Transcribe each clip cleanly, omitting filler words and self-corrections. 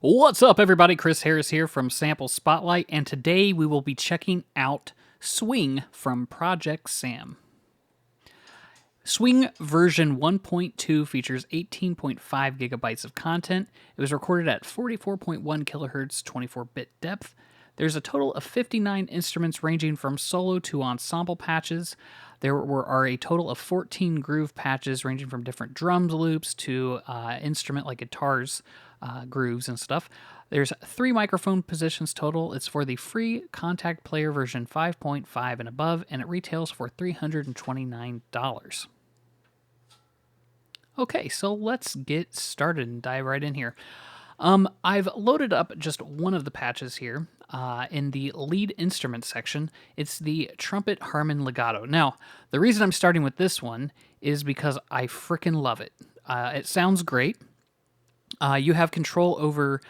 What's up, everybody? Chris Harris here from Sample Spotlight, and today we will be checking out Swing from ProjectSam. Swing version 1.2 features 18.5 gigabytes of content. It was recorded at 44.1 kilohertz, 24-bit depth. There's a total of 59 instruments ranging from solo to ensemble patches. There are a total of 14 groove patches ranging from different drums loops to instrument like guitars, grooves and stuff. There's 3 microphone positions total. It's for the free contact player version 5.5 and above, and it retails for $329. Okay, so let's get started and dive right in here. I've loaded up just one of the patches here in the lead instrument section. It's the trumpet Harmon legato. Now, the reason I'm starting with this one is because I frickin' love it. It sounds great. You have control over,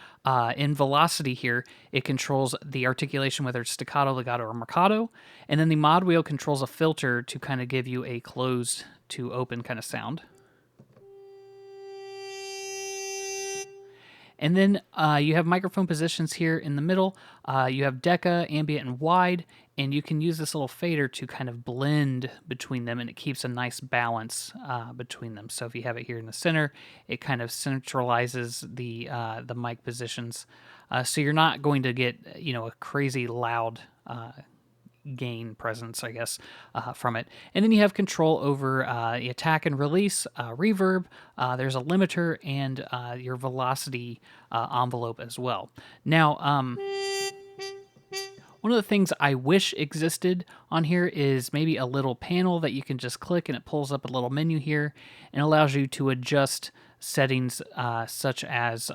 in velocity here, it controls the articulation, whether it's staccato, legato, or marcato, and then the mod wheel controls a filter to kind of give you a closed to open kind of sound. And then you have microphone positions here in the middle. You have Deca, ambient, and wide, and you can use this little fader to kind of blend between them, and it keeps a nice balance between them. So if you have it here in the center, it kind of centralizes the mic positions, so you're not going to get a crazy loud gain presence, I guess, from it. And then you have control over the attack and release, reverb, there's a limiter, and your velocity envelope as well. Now, one of the things I wish existed on here is maybe a little panel that you can just click and it pulls up a little menu here and allows you to adjust settings such as,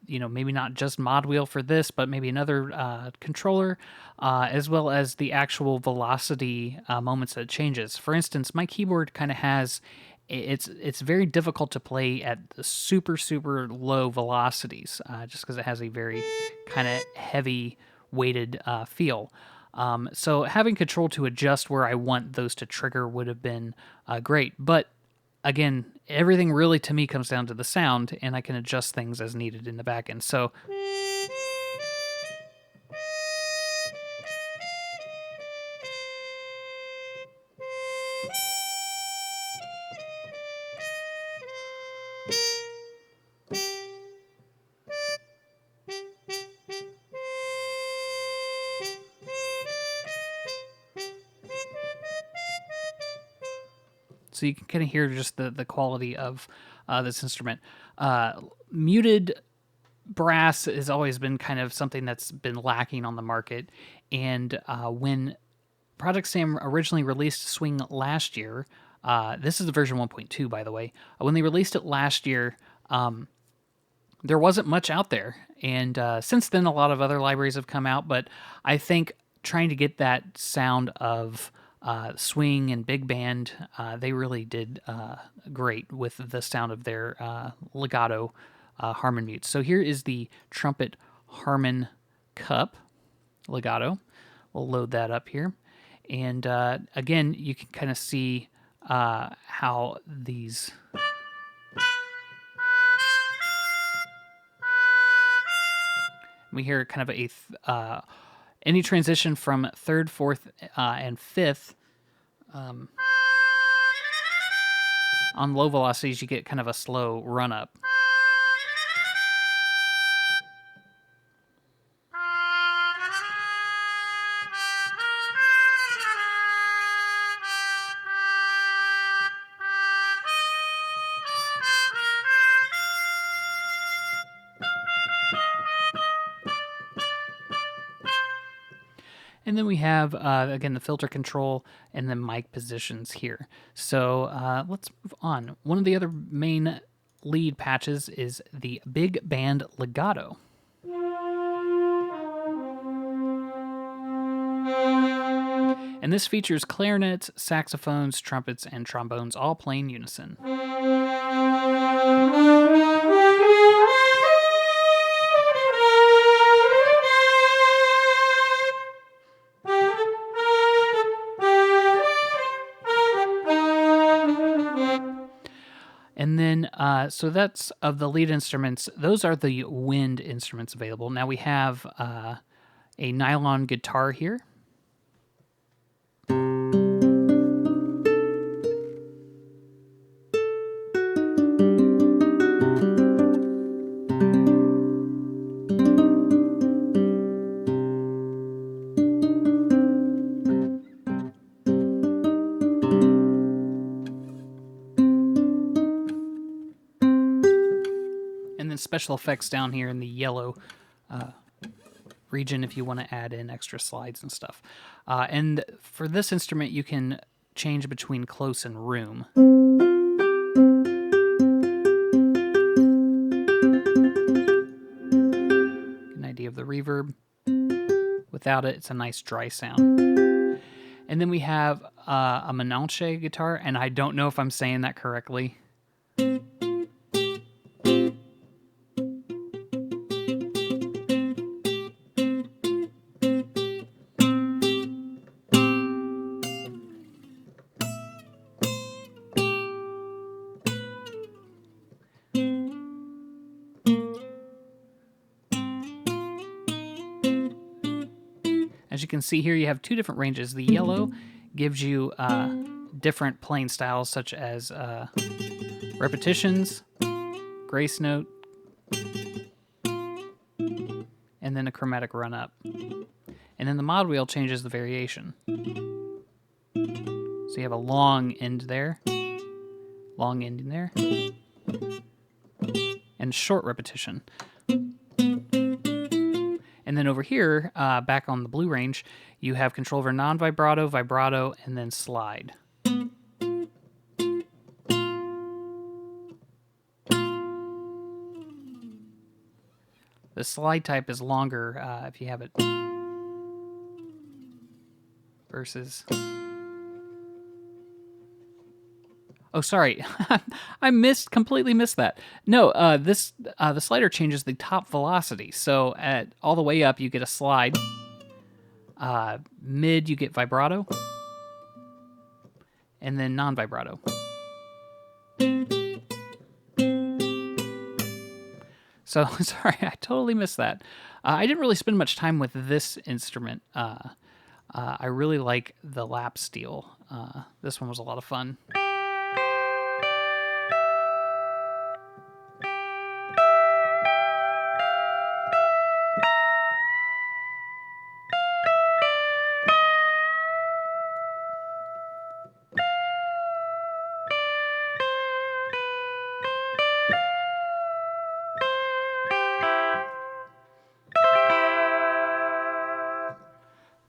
maybe not just mod wheel for this, but maybe another controller, as well as the actual velocity moments that it changes. For instance, my keyboard kind of has, it's very difficult to play at super, super low velocities, just because it has a very kind of heavy weighted feel. So having control to adjust where I want those to trigger would have been great. But again, everything really to me comes down to the sound, and I can adjust things as needed in the back end. So you can kind of hear just the quality of this instrument. Muted brass has always been kind of something that's been lacking on the market. And when ProjectSam originally released Swing last year, this is the version 1.2, by the way. When they released it last year, there wasn't much out there. And since then, a lot of other libraries have come out. But I think trying to get that sound of swing and big band, they really did great with the sound of their legato Harmon mutes. So here is the trumpet Harmon Cup legato. We'll load that up here. And again, you can kind of see how these... We hear kind of a... any transition from third, fourth, and fifth, on low velocities, you get kind of a slow run up. And then we have, again, the filter control and the mic positions here. So let's move on. One of the other main lead patches is the Big Band Legato. And this features clarinets, saxophones, trumpets, and trombones all playing unison. And then So that's of the lead instruments. Those are the wind instruments available. Now we have a nylon guitar here. And then special effects down here in the yellow region if you want to add in extra slides and stuff. And for this instrument, you can change between close and room. Get an idea of the reverb. Without it, it's a nice dry sound. And then we have a Menanche guitar, and I don't know if I'm saying that correctly. As you can see here, you have two different ranges. The yellow gives you different playing styles, such as repetitions, grace note, and then a chromatic run up. And then the mod wheel changes the variation. So you have a long end there, long end in there, and short repetition. And then over here, back on the blue range, you have control over non-vibrato, vibrato, and then slide. The slide type is longer if you have it versus... Oh, sorry. I completely missed that. No, the slider changes the top velocity. So at all the way up, you get a slide. Mid, you get vibrato. And then non-vibrato. So, sorry, I totally missed that. I didn't really spend much time with this instrument. I really like the lap steel. This one was a lot of fun.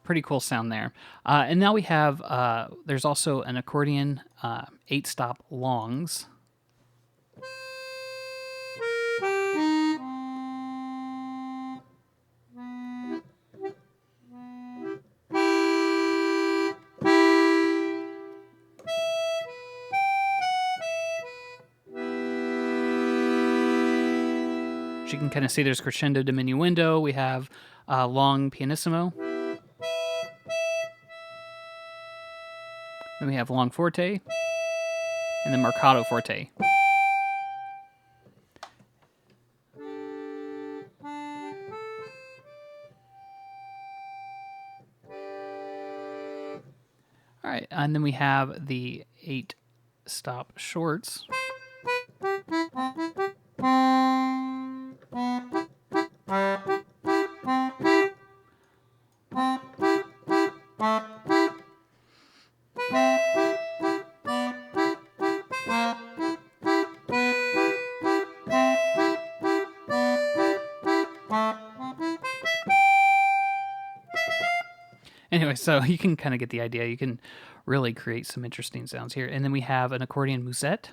Pretty cool sound there. And now we have, there's also an accordion 8-stop longs. As you can kind of see, there's crescendo, diminuendo. We have long pianissimo. Then we have long forte, and then marcato forte. All right, and then we have the 8-stop shorts. Anyway, so you can kind of get the idea. You can really create some interesting sounds here. And then we have an accordion musette.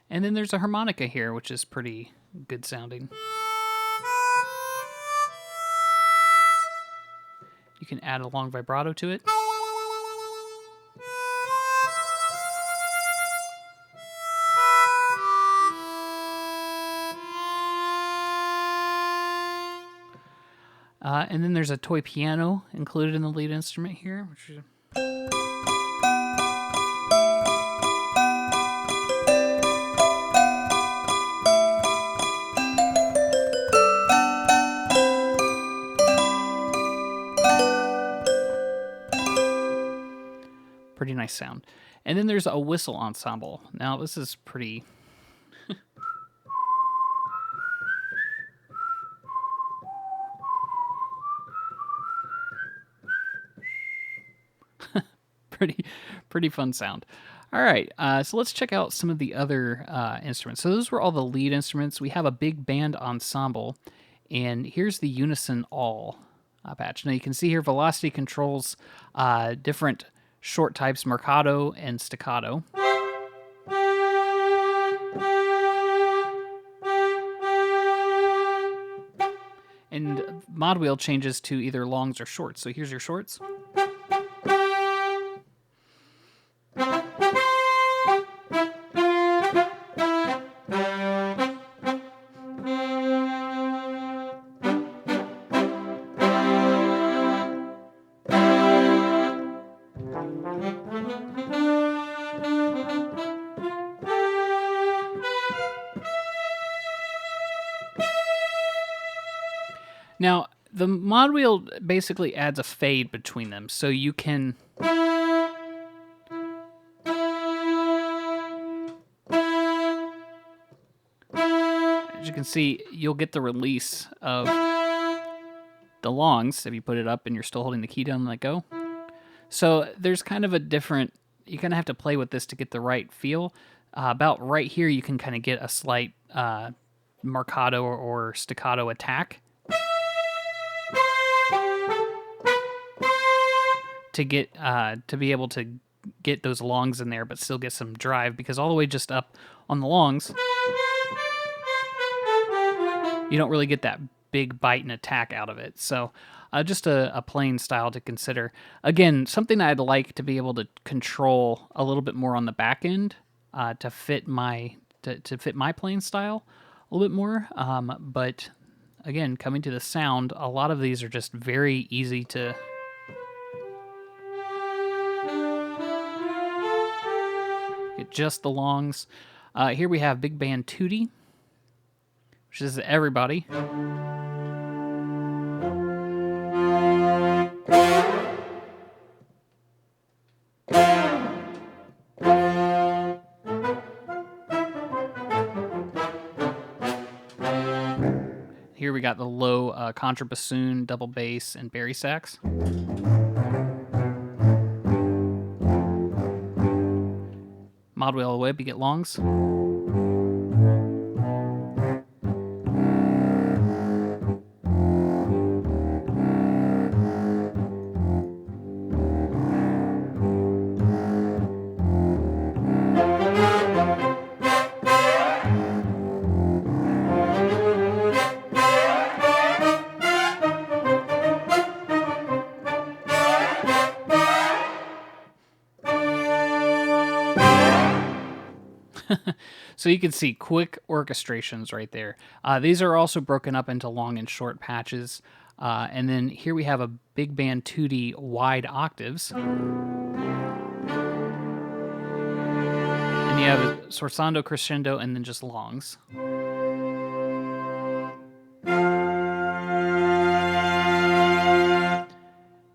And then there's a harmonica here, which is pretty good sounding. You can add a long vibrato to it. And then there's a toy piano included in the lead instrument here, which is... nice sound. And then there's a whistle ensemble. Now this is pretty... pretty fun sound. All right, so let's check out some of the other instruments. So those were all the lead instruments. We have a big band ensemble, and here's the unison all patch. Now you can see here velocity controls different short types, marcato and staccato. And mod wheel changes to either longs or shorts. So here's your shorts. Now, the mod wheel basically adds a fade between them, so you can... As you can see, you'll get the release of the longs if you put it up and you're still holding the key down and let go. So there's kind of a different... You kind of have to play with this to get the right feel. About right here, you can kind of get a slight marcato or staccato attack. To get to be able to get those longs in there, but still get some drive, because all the way just up on the longs, you don't really get that big bite and attack out of it. So just a plain style to consider. Again, something I'd like to be able to control a little bit more on the back end to fit my playing style a little bit more. But again, coming to the sound, a lot of these are just very easy to... Get just the longs. Here we have big band tutti, which is everybody. Here we got the low contrabassoon, double bass, and bari sax. Mod wheel away, you get longs. So you can see quick orchestrations right there. These are also broken up into long and short patches. And then here we have a big band tutti wide octaves. And you have a sforzando, crescendo, and then just longs.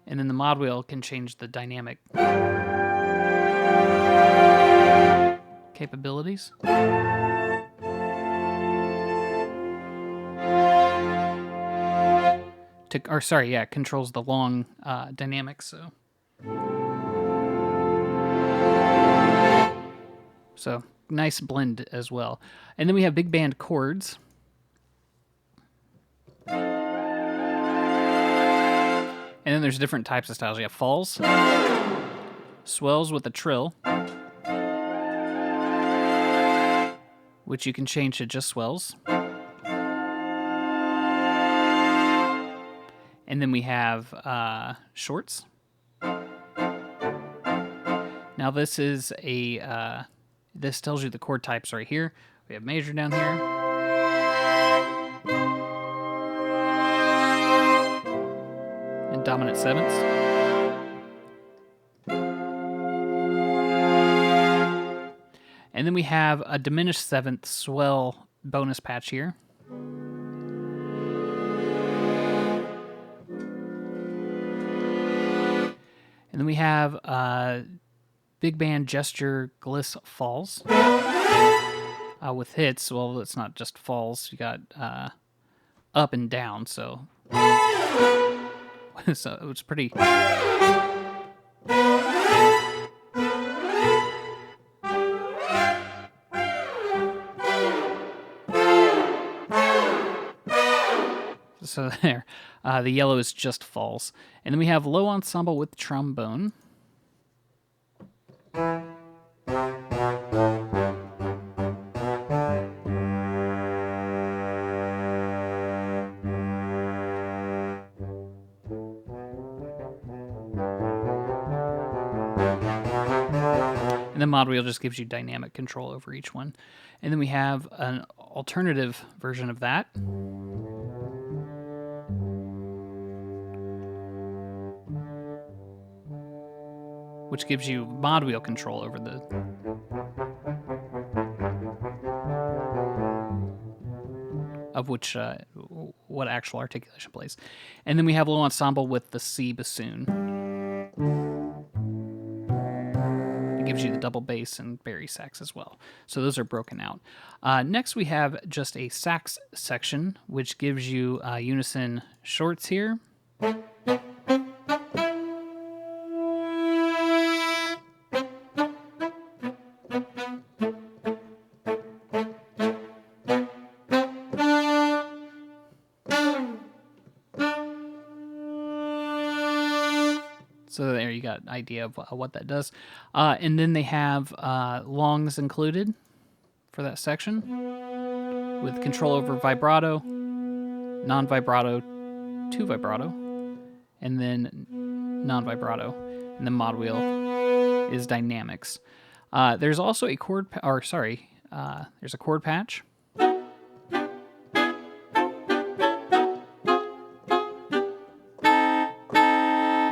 And then the mod wheel can change the dynamic capabilities. Controls the long dynamics. So nice blend as well. And then we have big band chords. And then there's different types of styles. You have falls, swells with a trill, which you can change to just swells. And then we have shorts. Now this is this tells you the chord types right here. We have major down here. And dominant sevenths. And then we have a diminished seventh swell bonus patch here. And then we have big band gesture gliss falls. With hits, well, it's not just falls. You got up and down, so so it's pretty. So there, the yellow is just falls, and then we have low ensemble with trombone. And then mod wheel just gives you dynamic control over each one. And then we have an alternative version of that. Which gives you mod wheel control over the of which what actual articulation plays. And then we have low ensemble with the C bassoon. It gives you the double bass and bari sax as well. So those are broken out. Next we have just a sax section, which gives you unison shorts here. So there you got an idea of what that does. And then they have longs included for that section with control over vibrato, non-vibrato, to vibrato, and then non-vibrato. And the mod wheel is dynamics. There's also a chord, there's a chord patch.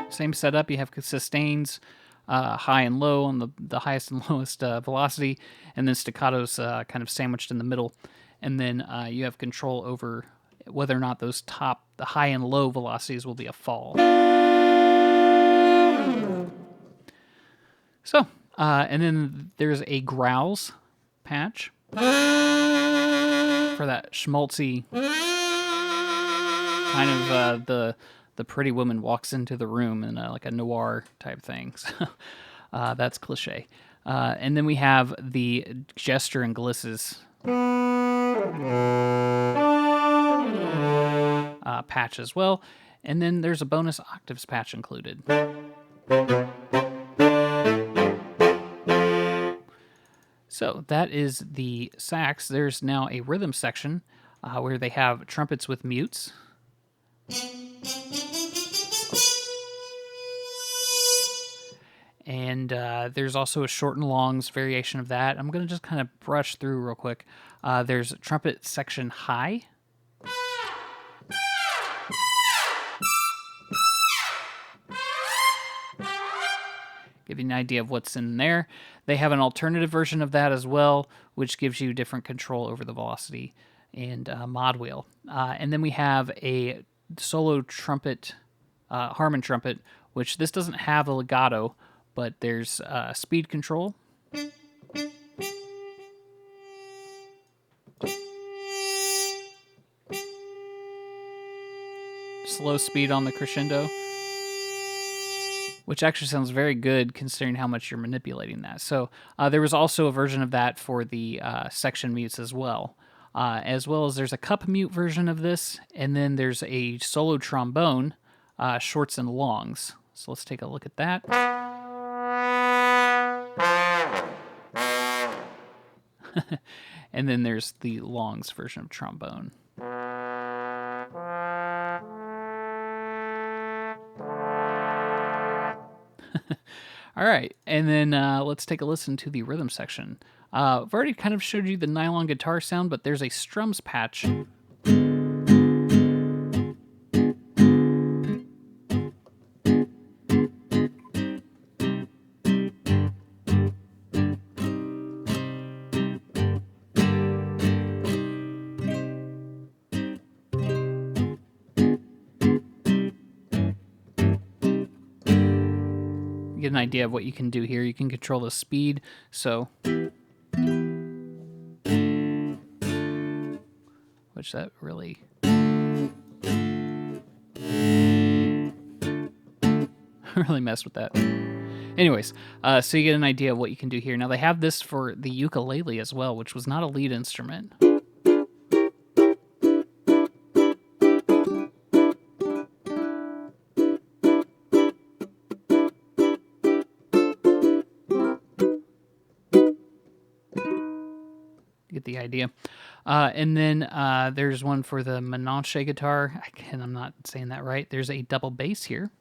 Same setup. You have sustains, high and low on the highest and lowest velocity, and then staccatos kind of sandwiched in the middle. And then you have control over whether or not the high and low velocities will be a fall. So, and then there's a growls patch for that schmaltzy kind of the pretty woman walks into the room in like a noir type thing. So, that's cliche. And then we have the gesture and glisses patch as well. And then there's a bonus octaves patch included. So that is the sax. There's now a rhythm section where they have trumpets with mutes. And there's also a short and longs variation of that. I'm going to just kind of brush through real quick. There's trumpet section high. Give you an idea of what's in there. They have an alternative version of that as well, which gives you different control over the velocity and mod wheel. And then we have a solo trumpet, Harmon trumpet, which this doesn't have a legato, but there's speed control. Slow speed on the crescendo, which actually sounds very good considering how much you're manipulating that. So there was also a version of that for the section mutes as well as there's a cup mute version of this, and then there's a solo trombone, shorts and longs. So let's take a look at that. And then there's the longs version of trombone. All right, and then let's take a listen to the rhythm section. I've already kind of showed you the nylon guitar sound, but there's a strums patch. get an idea of what you can do here. You can control the speed, so which that really really messed with that. Anyways, so you get an idea of what you can do here. Now they have this for the ukulele as well, which was not a lead instrument. Get the idea. And then there's one for the Menonche guitar. Again, I'm not saying that right. There's a double bass here.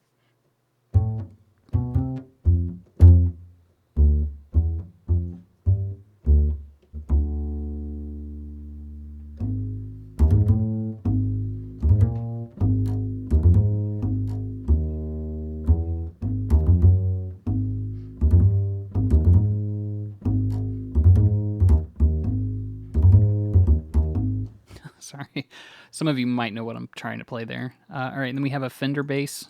Sorry. Some of you might know what I'm trying to play there. All right, and then we have a Fender bass.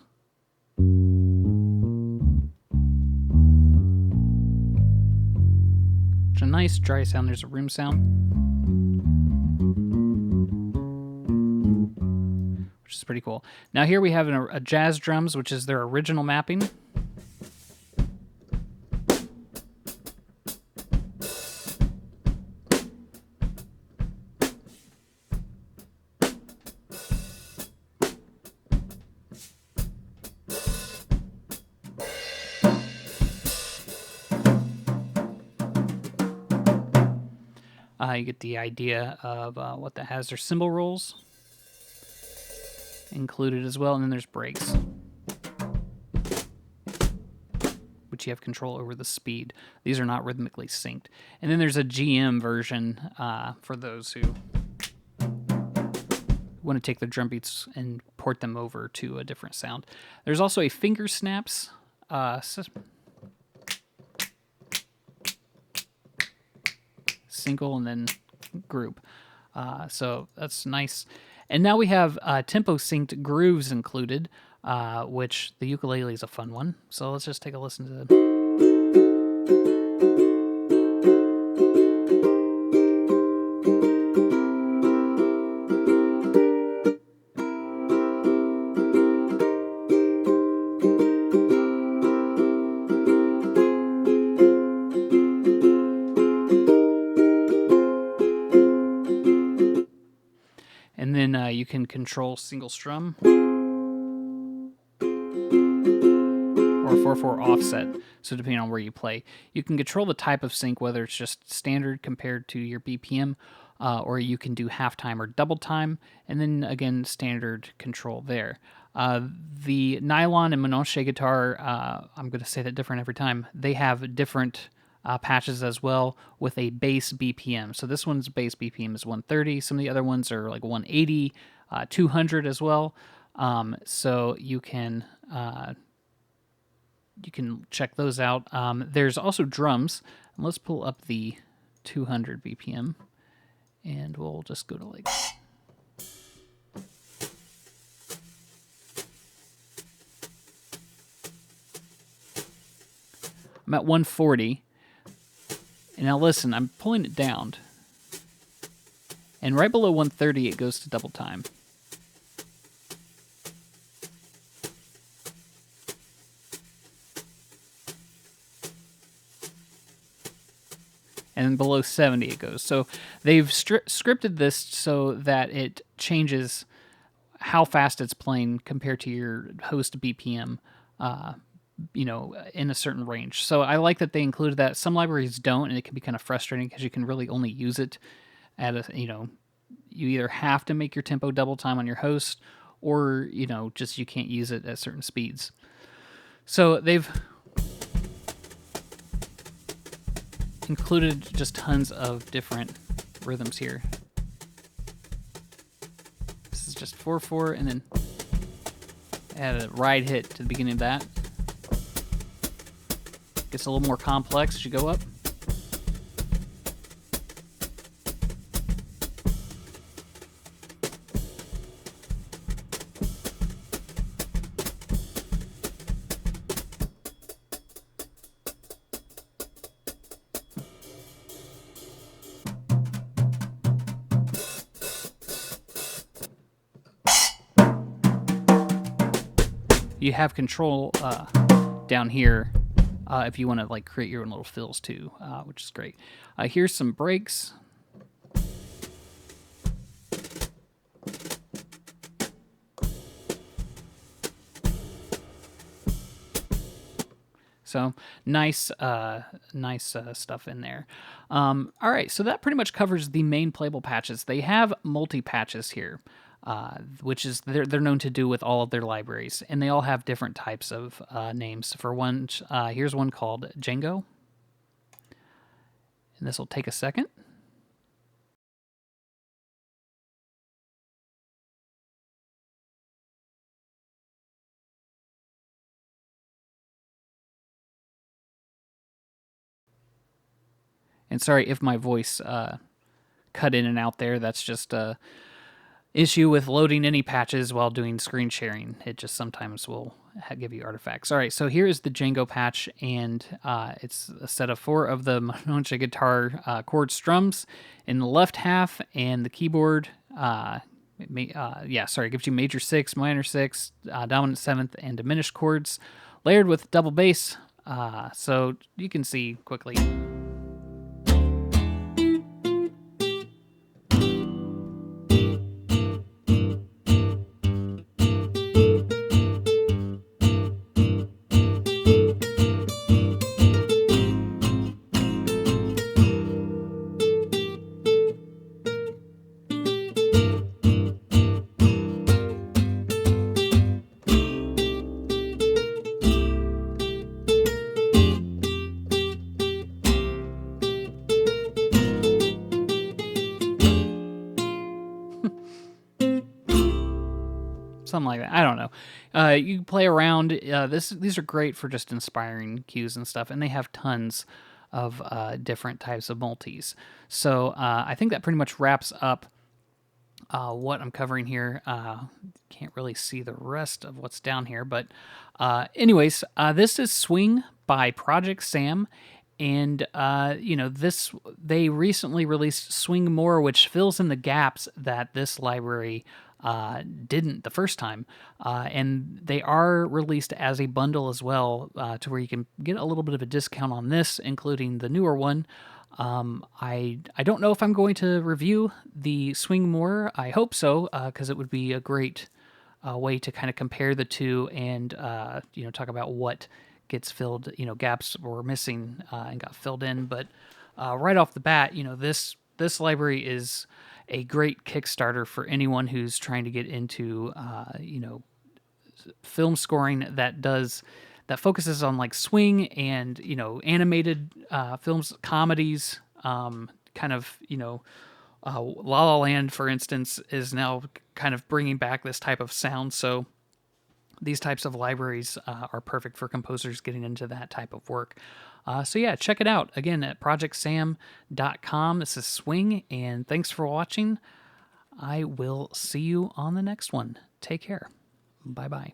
Which is a nice dry sound. There's a room sound. Which is pretty cool. Now here we have a jazz drums, which is their original mapping. You get the idea of what that has. There's cymbal rolls included as well, and then there's breaks, which you have control over the speed. These are not rhythmically synced. And then there's a GM version for those who want to take the drum beats and port them over to a different sound. There's also a finger snaps single and then group. So that's nice. And now we have tempo synced grooves included, which the ukulele is a fun one. So let's just take a listen to them. And then you can control single strum or 4/4 offset, so depending on where you play. You can control the type of sync, whether it's just standard compared to your BPM, or you can do halftime or double time, and then again, standard control there. The nylon and Menonche guitar, I'm going to say that different every time, they have different patches as well with a base BPM. So this one's base BPM is 130. Some of the other ones are like 180, 200 as well. So you can check those out. There's also drums. And let's pull up the 200 BPM, and we'll just go to like. I'm at 140. And now listen, I'm pulling it down. And right below 130, it goes to double time. And then below 70 it goes. So they've scripted this so that it changes how fast it's playing compared to your host BPM, in a certain range. So I like that they included that. Some libraries don't, and it can be kind of frustrating because you can really only use it at you either have to make your tempo double time on your host, or, just you can't use it at certain speeds. So they've included just tons of different rhythms here. This is just 4/4, and then add a ride hit to the beginning of that. Gets a little more complex as you go up. you have control down here if you want to like create your own little fills too, which is great. Here's some breaks. So nice, nice stuff in there. All right, so that pretty much covers the main playable patches. They have multi-patches here, which is they're known to do with all of their libraries, and they all have different types of names. For one, here's one called Django, and this will take a second. And sorry if my voice cut in and out there. That's just a issue with loading any patches while doing screen sharing. It just sometimes will give you artifacts. All right, so here is the Django patch, and it's a set of 4 of the Manoncha guitar chord strums in the left half, and the keyboard. It gives you major 6, minor 6, dominant 7th, and diminished chords, layered with double bass. So you can see quickly. Something like that. I don't know. You play around. These are great for just inspiring cues and stuff, and they have tons of different types of multis. So I think that pretty much wraps up what I'm covering here. Can't really see the rest of what's down here, but anyways, this is Swing by ProjectSam. And they recently released Swing More, which fills in the gaps that this library didn't the first time. And they are released as a bundle as well, to where you can get a little bit of a discount on this, including the newer one. I don't know if I'm going to review the Swing More. I hope so, because it would be a great way to kind of compare the two and talk about what gets filled, gaps were missing and got filled in. But right off the bat, this library is a great Kickstarter for anyone who's trying to get into film scoring that focuses on like swing and animated films, comedies, kind of La La Land, for instance, is now kind of bringing back this type of sound. So these types of libraries are perfect for composers getting into that type of work. So yeah, check it out again at ProjectSam.com. This is Swing, and thanks for watching. I will see you on the next one. Take care. Bye-bye.